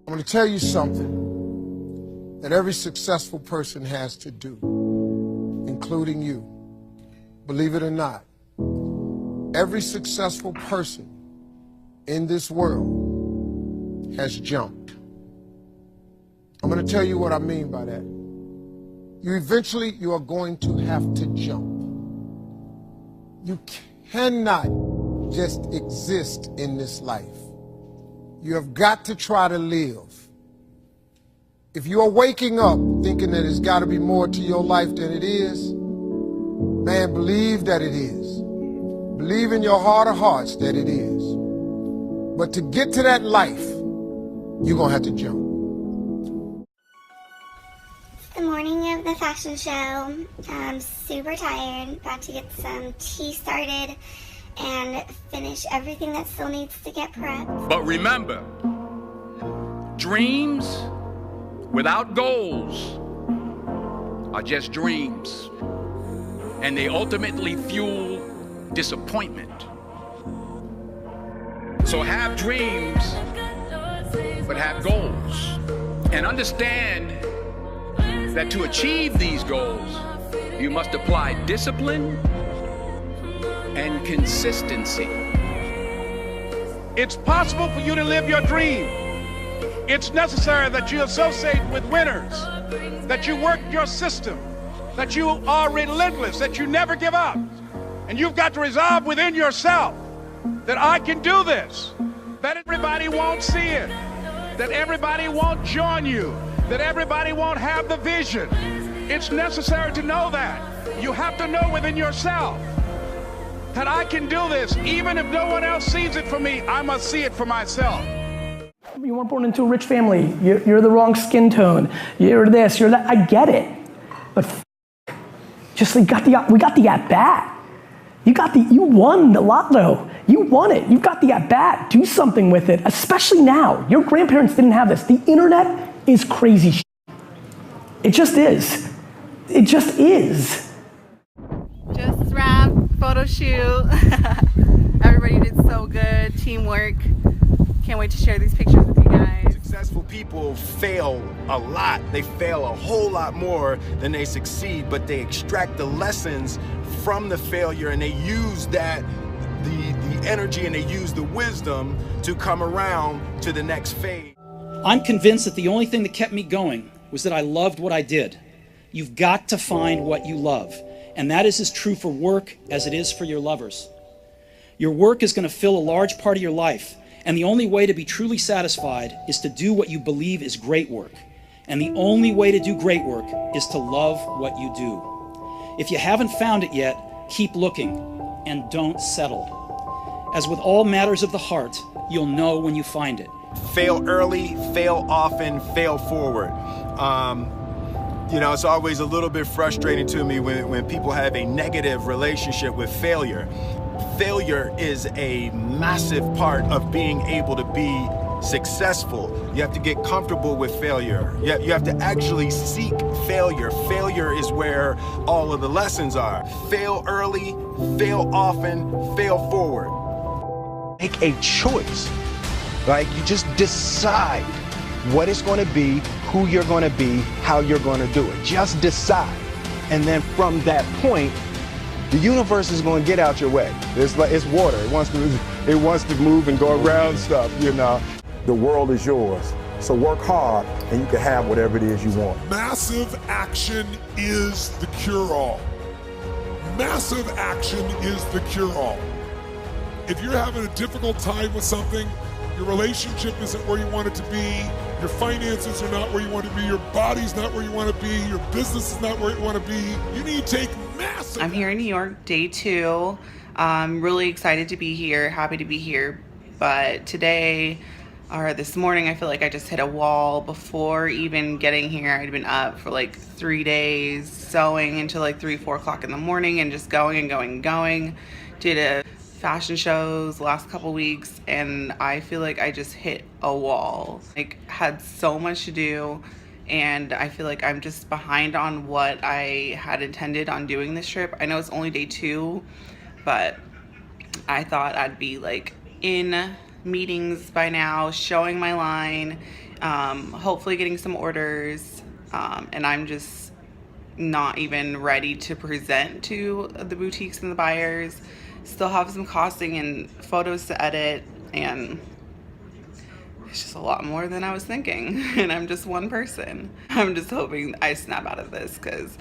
I'm going to tell you something that every successful person has to do, including you. Believe it or not, every successful person in this world has jumped. I'm going to tell you what I mean by that. You are going to have to jump. You cannot just exist in this life. You have got to try to live. If you are waking up thinking that there's got to be more to your life than it is, man, believe that it is. Believe in your heart of hearts that it is. But to get to that life, you're going to have to jump. The morning of the fashion show. I'm super tired, about to get some tea started and finish everything that still needs to get prepped. But remember, dreams without goals are just dreams, and they ultimately fuel disappointment. So have dreams, but have goals, and understand that to achieve these goals, you must apply discipline and consistency. It's possible for you to live your dream. It's necessary that you associate with winners, that you work your system, that you are relentless, that you never give up. And you've got to resolve within yourself that I can do this, that everybody won't see it, that everybody won't join you, that everybody won't have the vision. It's necessary to know that. You have to know within yourself that I can do this. Even if no one else sees it for me, I must see it for myself. You weren't born into a rich family. You're the wrong skin tone. You're this, you're that. I get it. But just we got the at-bat. You won the lotto. You won it. You've got the at-bat. Do something with it, especially now. Your grandparents didn't have this. The internet is crazy shit. It just is. It just is. Just wrap, photo shoot. Everybody did so good. Teamwork. Can't wait to share these pictures with you guys. Successful people fail a lot. They fail a whole lot more than they succeed, but they extract the lessons from the failure and they use that, the energy, and they use the wisdom to come around to the next phase. I'm convinced that the only thing that kept me going was that I loved what I did. You've got to find what you love. And that is as true for work as it is for your lovers. Your work is going to fill a large part of your life. And the only way to be truly satisfied is to do what you believe is great work. And the only way to do great work is to love what you do. If you haven't found it yet, keep looking and don't settle. As with all matters of the heart, you'll know when you find it. Fail early, fail often, fail forward. It's always a little bit frustrating to me when people have a negative relationship with failure. Failure is a massive part of being able to be successful. You have to get comfortable with failure. You have to actually seek failure. Failure is where all of the lessons are. Fail early, fail often, fail forward. Make a choice. Like, you just decide what it's going to be, who you're going to be, how you're going to do it. Just decide. And then from that point, the universe is going to get out your way. It's water. It wants to move and go around stuff, The world is yours. So work hard and you can have whatever it is you want. Massive action is the cure-all. Massive action is the cure-all. If you're having a difficult time with something, your relationship isn't where you want it to be, your finances are not where you want to be, your body's not where you want to be, your business is not where you want to be, you need to take massive. I'm here in New York, day 2. I'm really excited to be here, happy to be here. But today, or this morning, I feel like I just hit a wall. Before even getting here, I'd been up for like 3 days, sewing until like 3, 4 o'clock in the morning and just going and going and going. Did a fashion shows last couple weeks and I feel like I just hit a wall. Like, had so much to do and I feel like I'm just behind on what I had intended on doing this trip. I know it's only day 2, but I thought I'd be like in meetings by now, showing my line, hopefully getting some orders, and I'm just not even ready to present to the boutiques and the buyers. Still have some costing and photos to edit, and it's just a lot more than I was thinking, and I'm just one person. I'm just hoping I snap out of this because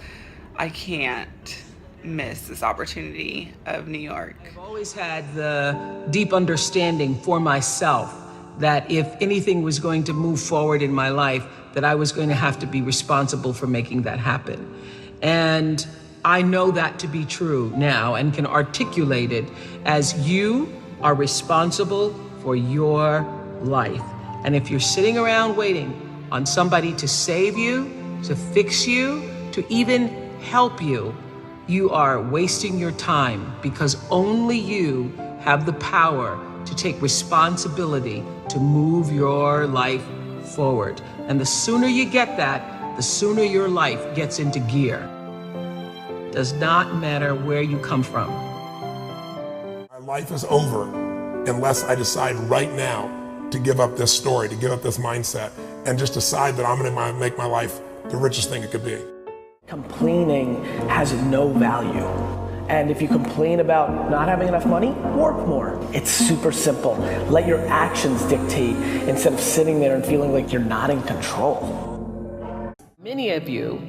I can't miss this opportunity of New York. I've always had the deep understanding for myself that if anything was going to move forward in my life, that I was going to have to be responsible for making that happen. And I know that to be true now and can articulate it as you are responsible for your life. And if you're sitting around waiting on somebody to save you, to fix you, to even help you, you are wasting your time, because only you have the power to take responsibility to move your life forward. And the sooner you get that, the sooner your life gets into gear. Does not matter where you come from. My life is over unless I decide right now to give up this story, to give up this mindset, and just decide that I'm gonna make my life the richest thing it could be. Complaining has no value. And if you complain about not having enough money, work more. It's super simple. Let your actions dictate instead of sitting there and feeling like you're not in control. Many of you,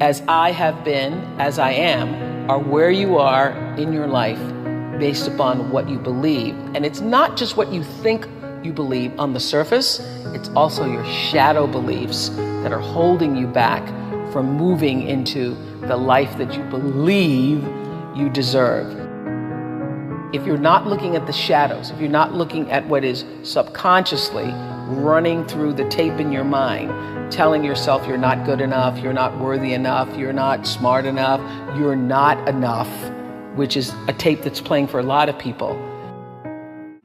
as I have been, as I am, are where you are in your life based upon what you believe. And it's not just what you think you believe on the surface, it's also your shadow beliefs that are holding you back from moving into the life that you believe you deserve. If you're not looking at the shadows, if you're not looking at what is subconsciously running through the tape in your mind, telling yourself you're not good enough, you're not worthy enough, you're not smart enough, you're not enough, which is a tape that's playing for a lot of people.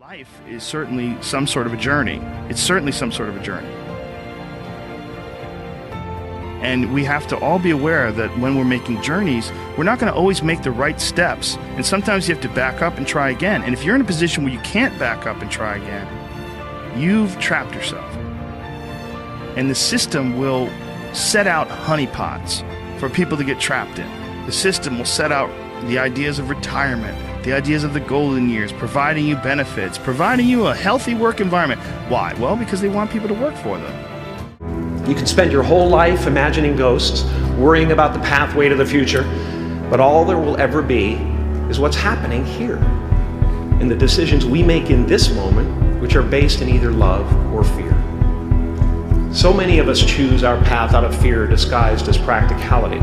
Life is certainly some sort of a journey. It's certainly some sort of a journey. And we have to all be aware that when we're making journeys, we're not going to always make the right steps. And sometimes you have to back up and try again. And if you're in a position where you can't back up and try again, you've trapped yourself. And the system will set out honeypots for people to get trapped in. The system will set out the ideas of retirement, the ideas of the golden years, providing you benefits, providing you a healthy work environment. Why? Well, because they want people to work for them. You can spend your whole life imagining ghosts, worrying about the pathway to the future, but all there will ever be is what's happening here, in the decisions we make in this moment, which are based in either love or fear. So many of us choose our path out of fear disguised as practicality.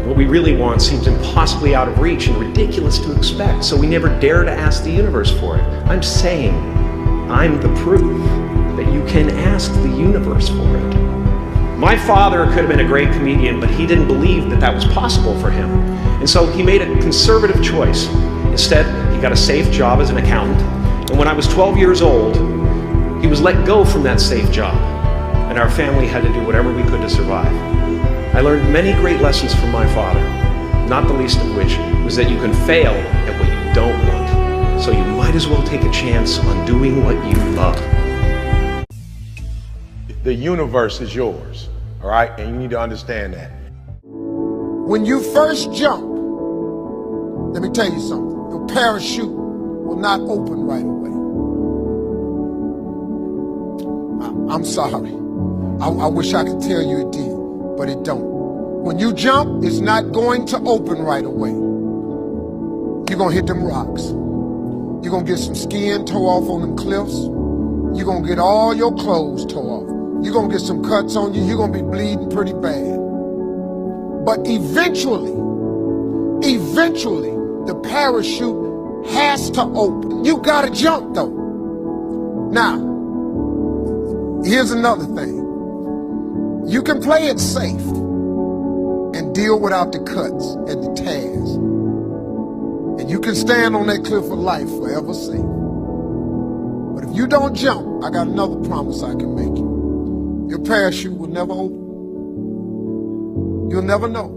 What we really want seems impossibly out of reach and ridiculous to expect, so we never dare to ask the universe for it. I'm saying, I'm the proof that you can ask the universe for it. My father could have been a great comedian, but he didn't believe that that was possible for him. And so he made a conservative choice. Instead, he got a safe job as an accountant. And when I was 12 years old, he was let go from that safe job. And our family had to do whatever we could to survive. I learned many great lessons from my father, not the least of which was that you can fail at what you don't want. So you might as well take a chance on doing what you love. The universe is yours, all right? And you need to understand that. When you first jump, let me tell you something. Your parachute will not open right away. I'm sorry. I wish I could tell you it did, but it don't. When you jump, it's not going to open right away. You're gonna hit them rocks. You're gonna get some skin tore off on them cliffs. You're gonna get all your clothes tore off. You're gonna get some cuts on you. You're gonna be bleeding pretty bad. But eventually, the parachute has to open. You gotta jump though. Now, here's another thing. You can play it safe and deal without the cuts and the tears. And you can stand on that cliff of life forever safe. But if you don't jump, I got another promise I can make you. Your parachute will never open. You'll never know.